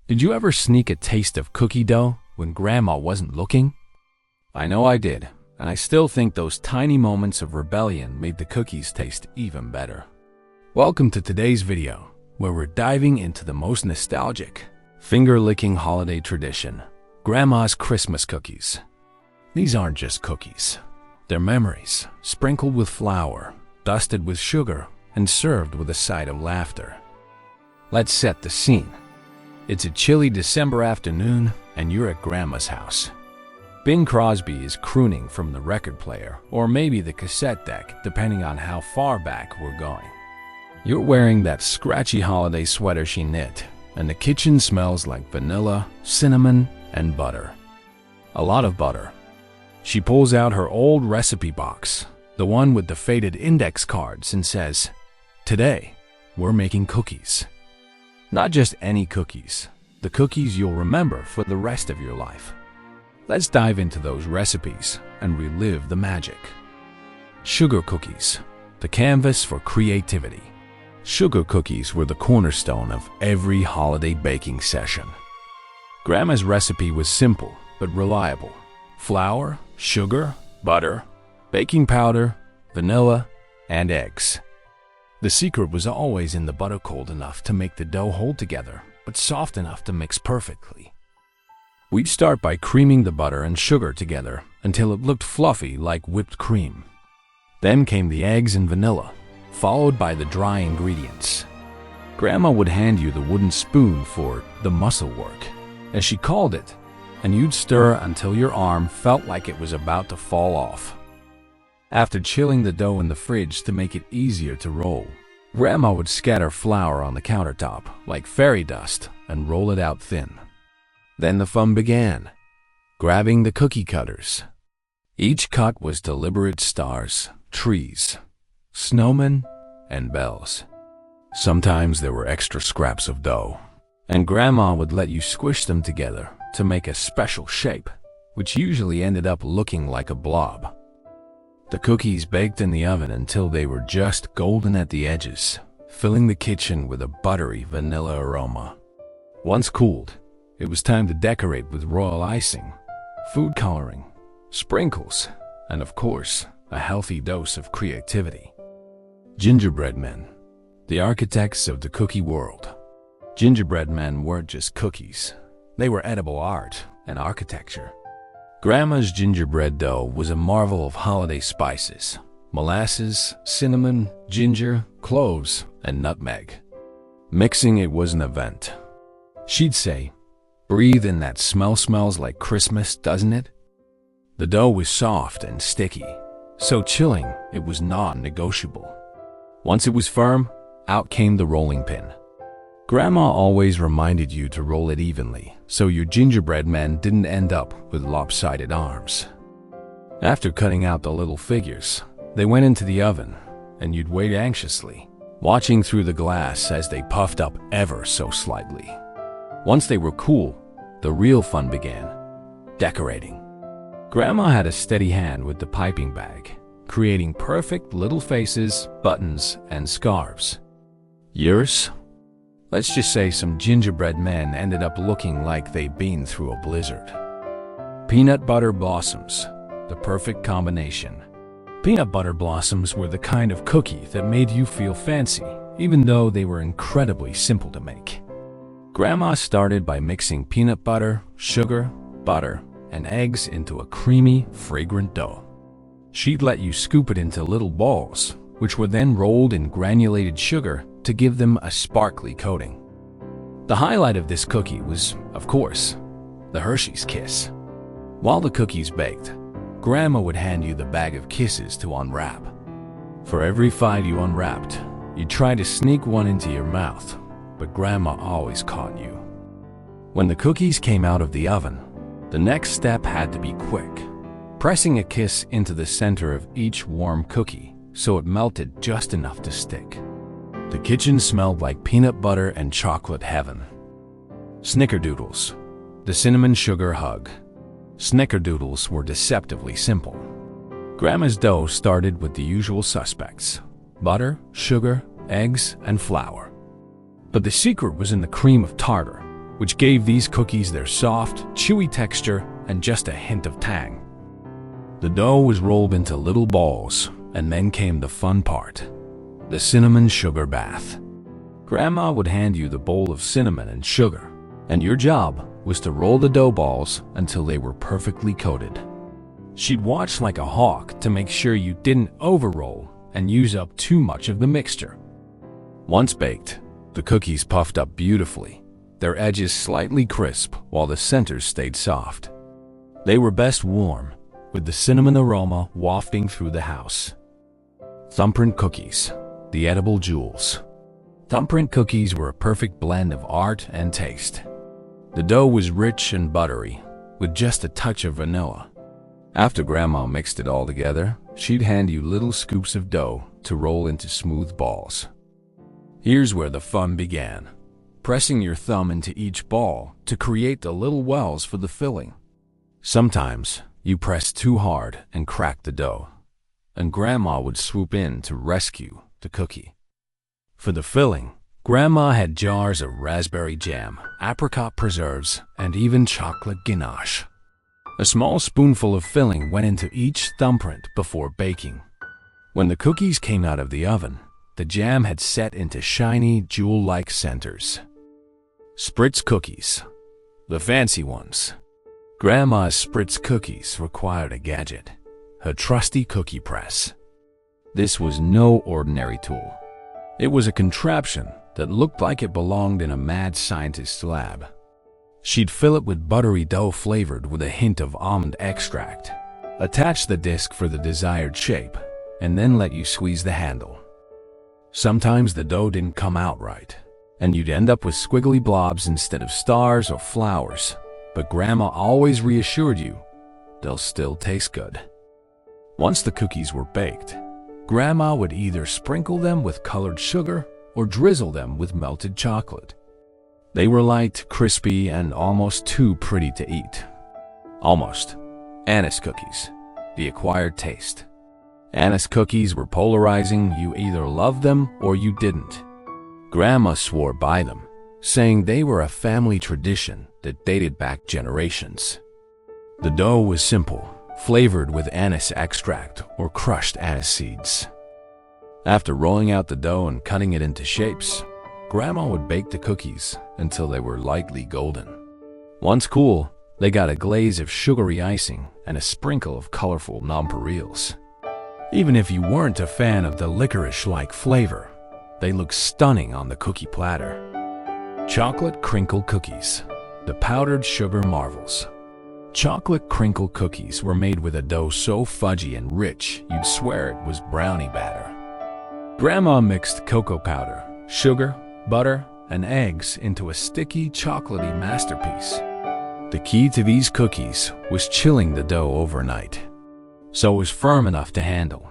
Did you ever sneak a taste of cookie dough when Grandma wasn't looking? I know I did, and I still think those tiny moments of rebellion made the cookies taste even better. Welcome to today's video, where we're diving into the most nostalgic, finger-licking holiday tradition, Grandma's Christmas cookies. These aren't just cookies. They're memories, sprinkled with flour, dusted with sugar, and served with a side of laughter. Let's set the scene. It's a chilly December afternoon, and you're at Grandma's house. Bing Crosby is crooning from the record player, or maybe the cassette deck, depending on how far back we're going. You're wearing that scratchy holiday sweater she knit, and the kitchen smells like vanilla, cinnamon, and butter. A lot of butter. She pulls out her old recipe box, the one with the faded index cards, and says, "Today, we're making cookies." Not just any cookies, the cookies you'll remember for the rest of your life. Let's dive into those recipes and relive the magic. Sugar cookies, the canvas for creativity. Sugar cookies were the cornerstone of every holiday baking session. Grandma's recipe was simple but reliable. Flour, sugar, butter, baking powder, vanilla, and eggs. The secret was always in the butter cold enough to make the dough hold together, but soft enough to mix perfectly. We'd start by creaming the butter and sugar together until it looked fluffy like whipped cream. Then came the eggs and vanilla, followed by the dry ingredients. Grandma would hand you the wooden spoon for the muscle work, as she called it, and you'd stir until your arm felt like it was about to fall off. After chilling the dough in the fridge to make it easier to roll, Grandma would scatter flour on the countertop like fairy dust and roll it out thin. Then the fun began, grabbing the cookie cutters. Each cut was deliberate stars, trees, snowmen, and bells. Sometimes there were extra scraps of dough, and Grandma would let you squish them together to make a special shape, which usually ended up looking like a blob. The cookies baked in the oven until they were just golden at the edges, filling the kitchen with a buttery vanilla aroma. Once cooled, it was time to decorate with royal icing, food coloring, sprinkles, and of course, a healthy dose of creativity. Gingerbread men, the architects of the cookie world. Gingerbread men weren't just cookies. They were edible art and architecture. Grandma's gingerbread dough was a marvel of holiday spices: molasses, cinnamon, ginger, cloves, and nutmeg. Mixing it was an event. She'd say, "Breathe in that smell, smells like Christmas, doesn't it?" The dough was soft and sticky, so chilling it was non-negotiable. Once it was firm, out came the rolling pin. Grandma always reminded you to roll it evenly, so your gingerbread men didn't end up with lopsided arms. After cutting out the little figures, they went into the oven, and you'd wait anxiously, watching through the glass as they puffed up ever so slightly. Once they were cool, the real fun began: decorating. Grandma had a steady hand with the piping bag, creating perfect little faces, buttons, and scarves. Yours? Let's just say some gingerbread men ended up looking like they'd been through a blizzard. Peanut butter blossoms, the perfect combination. Peanut butter blossoms were the kind of cookie that made you feel fancy, even though they were incredibly simple to make. Grandma started by mixing peanut butter, sugar, butter, and eggs into a creamy, fragrant dough. She'd let you scoop it into little balls, which were then rolled in granulated sugar to give them a sparkly coating. The highlight of this cookie was, of course, the Hershey's Kiss. While the cookies baked, Grandma would hand you the bag of kisses to unwrap. For every 5 you unwrapped, you'd try to sneak one into your mouth, but Grandma always caught you. When the cookies came out of the oven, the next step had to be quick, pressing a kiss into the center of each warm cookie so it melted just enough to stick. The kitchen smelled like peanut butter and chocolate heaven. Snickerdoodles, the cinnamon sugar hug. Snickerdoodles were deceptively simple. Grandma's dough started with the usual suspects: butter, sugar, eggs, and flour. But the secret was in the cream of tartar, which gave these cookies their soft, chewy texture and just a hint of tang. The dough was rolled into little balls, and then came the fun part, the cinnamon sugar bath. Grandma would hand you the bowl of cinnamon and sugar, and your job was to roll the dough balls until they were perfectly coated. She'd watch like a hawk to make sure you didn't overroll and use up too much of the mixture. Once baked, the cookies puffed up beautifully, their edges slightly crisp while the centers stayed soft. They were best warm, with the cinnamon aroma wafting through the house. Thumbprint cookies, the edible jewels. Thumbprint cookies were a perfect blend of art and taste. The dough was rich and buttery, with just a touch of vanilla. After Grandma mixed it all together, she'd hand you little scoops of dough to roll into smooth balls. Here's where the fun began, pressing your thumb into each ball to create the little wells for the filling. Sometimes you pressed too hard and cracked the dough, and Grandma would swoop in to rescue the cookie. For the filling, Grandma had jars of raspberry jam, apricot preserves, and even chocolate ganache. A small spoonful of filling went into each thumbprint before baking. When the cookies came out of the oven, the jam had set into shiny, jewel-like centers. Spritz cookies, the fancy ones. Grandma's Spritz cookies required a gadget, her trusty cookie press. This was no ordinary tool. It was a contraption that looked like it belonged in a mad scientist's lab. She'd fill it with buttery dough flavored with a hint of almond extract, attach the disc for the desired shape, and then let you squeeze the handle. Sometimes the dough didn't come out right, and you'd end up with squiggly blobs instead of stars or flowers, but Grandma always reassured you, they'll still taste good. Once the cookies were baked, Grandma would either sprinkle them with colored sugar or drizzle them with melted chocolate. They were light, crispy, and almost too pretty to eat. Almost. Anise cookies, the acquired taste. Anise cookies were polarizing. You either loved them or you didn't. Grandma swore by them, saying they were a family tradition that dated back generations. The dough was simple, flavored with anise extract or crushed anise seeds. After rolling out the dough and cutting it into shapes, Grandma would bake the cookies until they were lightly golden. Once cool, they got a glaze of sugary icing and a sprinkle of colorful nonpareils. Even if you weren't a fan of the licorice-like flavor, they looked stunning on the cookie platter. Chocolate crinkle cookies, the powdered sugar marvels. Chocolate crinkle cookies were made with a dough so fudgy and rich you'd swear it was brownie batter. Grandma mixed cocoa powder, sugar, butter, and eggs into a sticky, chocolatey masterpiece. The key to these cookies was chilling the dough overnight, so it was firm enough to handle.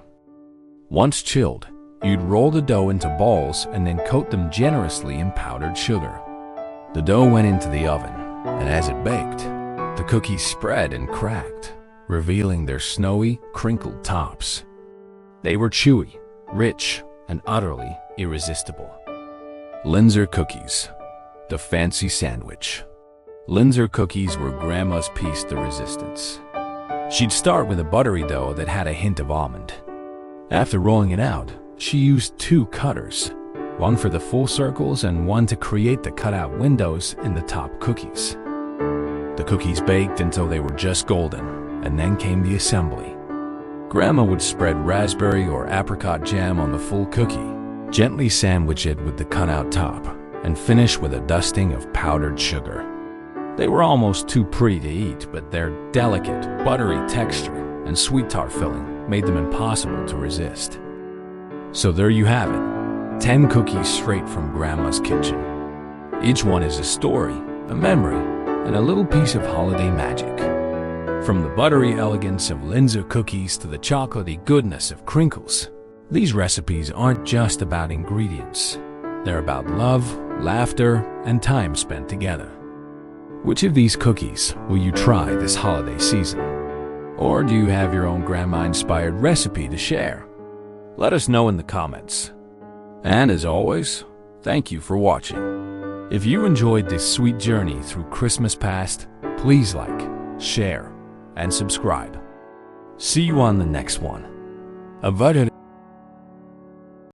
Once chilled, you'd roll the dough into balls and then coat them generously in powdered sugar. The dough went into the oven, and as it baked, the cookies spread and cracked, revealing their snowy, crinkled tops. They were chewy, rich, and utterly irresistible. Linzer cookies, the fancy sandwich. Linzer cookies were Grandma's piece de resistance. She'd start with a buttery dough that had a hint of almond. After rolling it out, she used 2 cutters, one for the full circles and one to create the cutout windows in the top cookies. The cookies baked until they were just golden, and then came the assembly. Grandma would spread raspberry or apricot jam on the full cookie, gently sandwich it with the cutout top, and finish with a dusting of powdered sugar. They were almost too pretty to eat, but their delicate, buttery texture and sweet tart filling made them impossible to resist. So there you have it, 10 cookies straight from Grandma's kitchen. Each one is a story, a memory, and a little piece of holiday magic. From the buttery elegance of Linzer cookies to the chocolatey goodness of crinkles, these recipes aren't just about ingredients. They're about love, laughter, and time spent together. Which of these cookies will you try this holiday season? Or do you have your own grandma-inspired recipe to share? Let us know in the comments. And as always, thank you for watching. If you enjoyed this sweet journey through Christmas past, please like, share, and subscribe. See you on the next one.